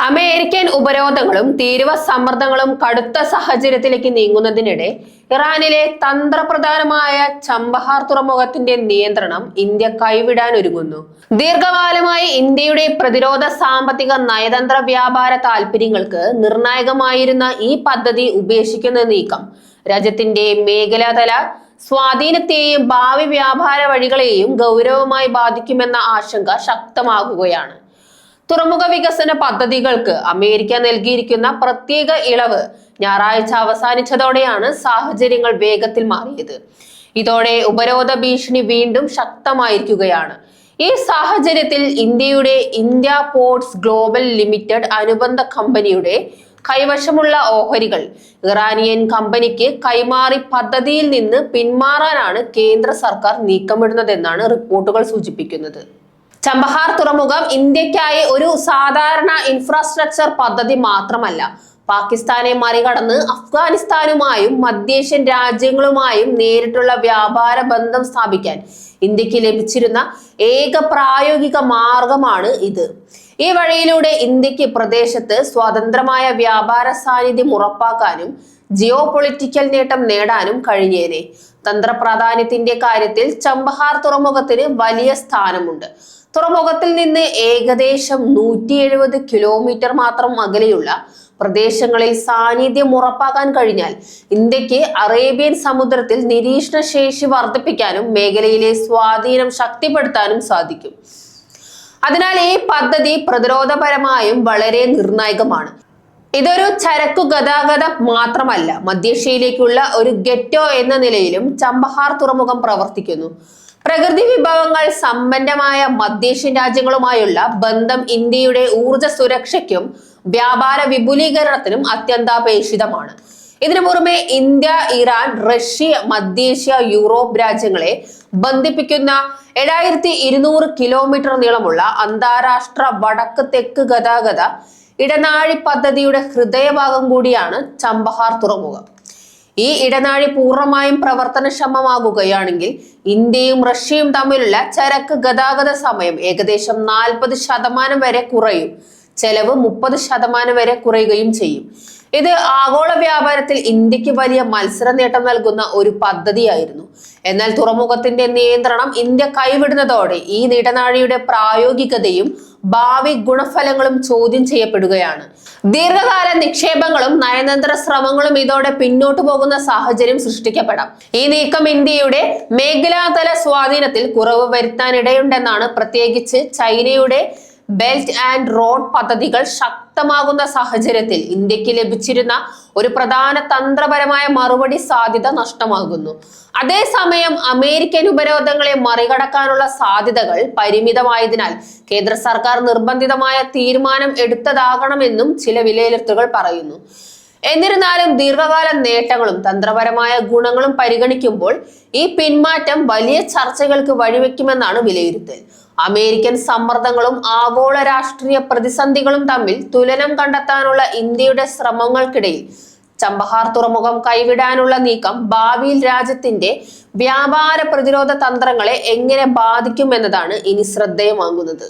American ഉപരോധങ്ങളും തീരുവ സമ്മർദ്ദങ്ങളും കടുത്ത സാഹചര്യത്തിലേക്ക് നീങ്ങുന്നതിനിടെ ഇറാനിലെ തന്ത്രപ്രധാനമായ ചബഹാർ തുറമുഖത്തിന്റെ നിയന്ത്രണം ഇന്ത്യ കൈവിടാൻ ഒരുങ്ങുന്നു. ദീർഘകാലമായി ഇന്ത്യയുടെ പ്രതിരോധ, സാമ്പത്തിക, നയതന്ത്ര, വ്യാപാര താൽപര്യങ്ങൾക്ക് നിർണായകമായിരുന്ന ഈ പദ്ധതി ഉപേക്ഷിക്കുന്ന നീക്കം രാജ്യത്തിന്റെ മേഖലാതല സ്വാധീനത്തെയും ഭാവി വ്യാപാര വഴികളെയും ഗൗരവമായി ബാധിക്കുമെന്ന ആശങ്ക ശക്തമാകുകയാണ്. തുറമുഖ വികസന പദ്ധതികൾക്ക് അമേരിക്ക നൽകിയിരിക്കുന്ന പ്രത്യേക ഇളവ് ഞായറാഴ്ച അവസാനിച്ചതോടെയാണ് സാഹചര്യങ്ങൾ വേഗത്തിൽ മാറിയത്. ഇതോടെ ഉപരോധ ഭീഷണി വീണ്ടും ശക്തമായിരിക്കുകയാണ്. ഈ സാഹചര്യത്തിൽ ഇന്ത്യ പോർട്സ് ഗ്ലോബൽ ലിമിറ്റഡ് അനുബന്ധ കമ്പനിയുടെ കൈവശമുള്ള ഓഹരികൾ ഇറാനിയൻ കമ്പനിക്ക് കൈമാറി പദ്ധതിയിൽ നിന്ന് പിന്മാറാനാണ് കേന്ദ്ര സർക്കാർ നീക്കമിടുന്നതെന്നാണ് റിപ്പോർട്ടുകൾ സൂചിപ്പിക്കുന്നത്. ചബഹാർ തുറമുഖം ഇന്ത്യക്കായി ഒരു സാധാരണ ഇൻഫ്രാസ്ട്രക്ചർ പദ്ധതി മാത്രമല്ല, പാകിസ്ഥാനെ മറികടന്ന് അഫ്ഗാനിസ്ഥാനുമായും മധ്യേഷ്യൻ രാജ്യങ്ങളുമായും നേരിട്ടുള്ള വ്യാപാര ബന്ധം സ്ഥാപിക്കാൻ ഇന്ത്യക്ക് ലഭിച്ചിരുന്ന ഏക പ്രായോഗിക മാർഗമാണ് ഇത്. ഈ വഴിയിലൂടെ ഇന്ത്യക്ക് പ്രദേശത്ത് സ്വതന്ത്രമായ വ്യാപാര സാന്നിധ്യം ഉറപ്പാക്കാനും ജിയോ പൊളിറ്റിക്കൽ നേട്ടം നേടാനും കഴിഞ്ഞേനെ. തന്ത്രപ്രാധാന്യത്തിന്റെ കാര്യത്തിൽ ചബഹാർ തുറമുഖത്തിന് വലിയ സ്ഥാനമുണ്ട്. തുറമുഖത്തിൽ നിന്ന് ഏകദേശം 170 കിലോമീറ്റർ മാത്രം അകലെയുള്ള പ്രദേശങ്ങളിൽ സാന്നിധ്യം ഉറപ്പാക്കാൻ കഴിഞ്ഞാൽ ഇന്ത്യക്ക് അറേബ്യൻ സമുദ്രത്തിൽ നിരീക്ഷണ ശേഷി വർദ്ധിപ്പിക്കാനും മേഖലയിലെ സ്വാധീനം ശക്തിപ്പെടുത്താനും സാധിക്കും. അതിനാൽ ഈ പദ്ധതി പ്രതിരോധപരമായും വളരെ നിർണായകമാണ്. ഇതൊരു ചരക്കു ഗതാഗതം മാത്രമല്ല, മധ്യേഷ്യയിലേക്കുള്ള ഒരു ഗെറ്റോ എന്ന നിലയിലും ചബഹാർ തുറമുഖം പ്രവർത്തിക്കുന്നു. പ്രകൃതി വിഭവങ്ങൾ സമ്പന്നമായ മധ്യേഷ്യൻ രാജ്യങ്ങളുമായുള്ള ബന്ധം ഇന്ത്യയുടെ ഊർജ സുരക്ഷയ്ക്കും വ്യാപാര വിപുലീകരണത്തിനും അത്യന്താപേക്ഷിതമാണ്. ഇതിനു പുറമെ ഇന്ത്യ, ഇറാൻ, റഷ്യ, മധ്യേഷ്യ, യൂറോപ്പ് രാജ്യങ്ങളെ ബന്ധിപ്പിക്കുന്ന 7200 കിലോമീറ്റർ നീളമുള്ള അന്താരാഷ്ട്ര വടക്ക് തെക്ക് ഗതാഗത ഇടനാഴി പദ്ധതിയുടെ ഹൃദയഭാഗം കൂടിയാണ് ചബഹാർ തുറമുഖം. ഈ ഇടനാഴി പൂർണ്ണമായും പ്രവർത്തനക്ഷമമാകുകയാണെങ്കിൽ ഇന്ത്യയും റഷ്യയും തമ്മിലുള്ള ചരക്ക് ഗതാഗത സമയം ഏകദേശം 40% വരെ കുറയും, ചെലവ് 30% വരെ കുറയുകയും ചെയ്യും. ഇത് ആഗോള വ്യാപാരത്തിൽ ഇന്ത്യക്ക് വലിയ മത്സര നേട്ടം നൽകുന്ന ഒരു പദ്ധതിയായിരുന്നു. എന്നാൽ തുറമുഖത്തിന്റെ നിയന്ത്രണം ഇന്ത്യ കൈവിടുന്നതോടെ ഈ ഇടനാഴിയുടെ പ്രായോഗികതയും ഭാവി ഗുണഫലങ്ങളും ചോദ്യം ചെയ്യപ്പെടുകയാണ്. ദീർഘകാല നിക്ഷേപങ്ങളും നയതന്ത്ര ശ്രമങ്ങളും ഇതോടെ പിന്നോട്ടു പോകുന്ന സാഹചര്യം സൃഷ്ടിക്കപ്പെടാം. ഈ നീക്കം ഇന്ത്യയുടെ മേഖലാതല സ്വാധീനത്തിൽ കുറവ് വരുത്താനിടയുണ്ടെന്നാണ്. പ്രത്യേകിച്ച് ചൈനയുടെ ബെൽറ്റ് ആൻഡ് റോഡ് പദ്ധതികൾ ശക്തമാകുന്ന സാഹചര്യത്തിൽ ഇന്ത്യക്ക് ലഭിച്ചിരുന്ന ഒരു പ്രധാന തന്ത്രപരമായ മറുപടി സാധ്യത നഷ്ടമാകുന്നു. അതേസമയം അമേരിക്കൻ ഉപരോധങ്ങളെ മറികടക്കാനുള്ള സാധ്യതകൾ പരിമിതമായതിനാൽ കേന്ദ്ര സർക്കാർ നിർബന്ധിതമായ തീരുമാനം എടുത്തതാകണമെന്നും ചില വിലയിരുത്തലുകൾ പറയുന്നു. എന്നിരുന്നാലും ദീർഘകാല നേട്ടങ്ങളും തന്ത്രപരമായ ഗുണങ്ങളും പരിഗണിക്കുമ്പോൾ ഈ പിന്മാറ്റം വലിയ ചർച്ചകൾക്ക് വഴിവെക്കുമെന്നാണ് വിലയിരുത്തൽ. അമേരിക്കൻ സമ്മർദ്ദങ്ങളും ആഗോള രാഷ്ട്രീയ പ്രതിസന്ധികളും തമ്മിൽ തുലനം കണ്ടെത്താനുള്ള ഇന്ത്യയുടെ ശ്രമങ്ങൾക്കിടയിൽ ചബഹാർ തുറമുഖം കൈവിടാനുള്ള നീക്കം ഭാവിയിൽ രാജ്യത്തിന്റെ വ്യാപാര പ്രതിരോധ തന്ത്രങ്ങളെ എങ്ങനെ ബാധിക്കുമെന്നതാണ് ഇനി ശ്രദ്ധേയമാകുന്നത്.